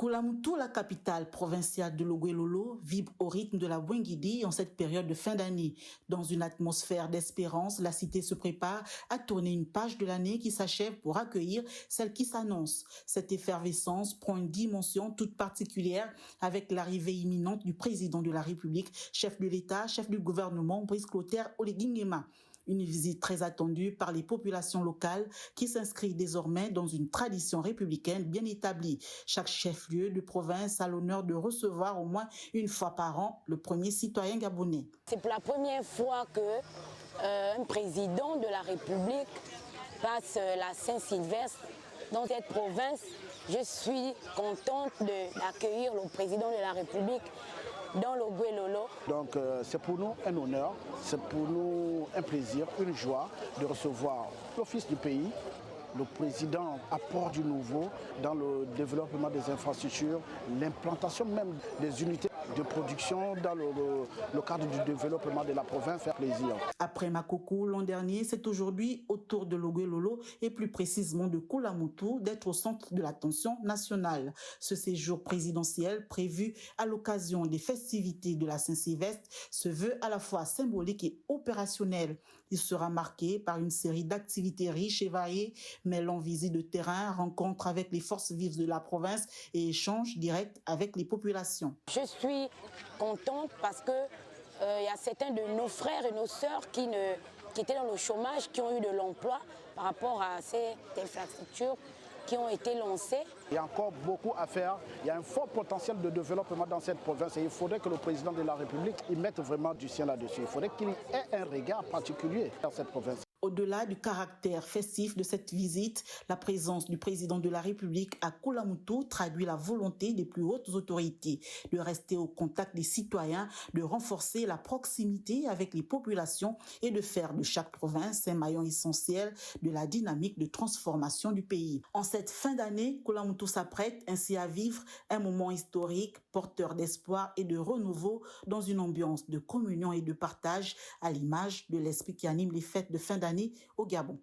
Koulamoutou, la capitale provinciale de Logoué-Lolo, vibre au rythme de la Bouingidi en cette période de fin d'année. Dans une atmosphère d'espérance, la cité se prépare à tourner une page de l'année qui s'achève pour accueillir celle qui s'annonce. Cette effervescence prend une dimension toute particulière avec l'arrivée imminente du président de la République, chef de l'État, chef du gouvernement, Brice Clotaire Oligui Nguema. Une visite très attendue par les populations locales qui s'inscrit désormais dans une tradition républicaine bien établie. Chaque chef-lieu de province a l'honneur de recevoir au moins une fois par an le premier citoyen gabonais. C'est pour la première fois que un président de la République passe la Saint-Sylvestre dans cette province. Je suis contente d'accueillir le président de la République dans Logoué-Lolo. Donc c'est pour nous un honneur, c'est pour nous un plaisir, une joie de recevoir l'office du pays. Le président apporte du nouveau dans le développement des infrastructures, l'implantation même des unités de production dans le cadre du développement de la province, fait plaisir. Après Makoko l'an dernier, c'est aujourd'hui au tour de Logoué-Lolo et plus précisément de Koulamoutou d'être au centre de l'attention nationale. Ce séjour présidentiel prévu à l'occasion des festivités de la Saint-Sylvestre se veut à la fois symbolique et opérationnel. Il sera marqué par une série d'activités riches et variées, mêlant visite de terrain, rencontres avec les forces vives de la province et échanges directs avec les populations. Je suis contente parce que y a certains de nos frères et nos sœurs qui étaient dans le chômage, qui ont eu de l'emploi par rapport à cette infrastructure qui ont été lancées. Il y a encore beaucoup à faire. Il y a un fort potentiel de développement dans cette province et il faudrait que le président de la République y mette vraiment du sien là-dessus. Il faudrait qu'il ait un regard particulier dans cette province. Au-delà du caractère festif de cette visite, la présence du président de la République à Koulamoutou traduit la volonté des plus hautes autorités de rester au contact des citoyens, de renforcer la proximité avec les populations et de faire de chaque province un maillon essentiel de la dynamique de transformation du pays. En cette fin d'année, Koulamoutou s'apprête ainsi à vivre un moment historique, porteur d'espoir et de renouveau dans une ambiance de communion et de partage à l'image de l'esprit qui anime les fêtes de fin d'année au Gabon.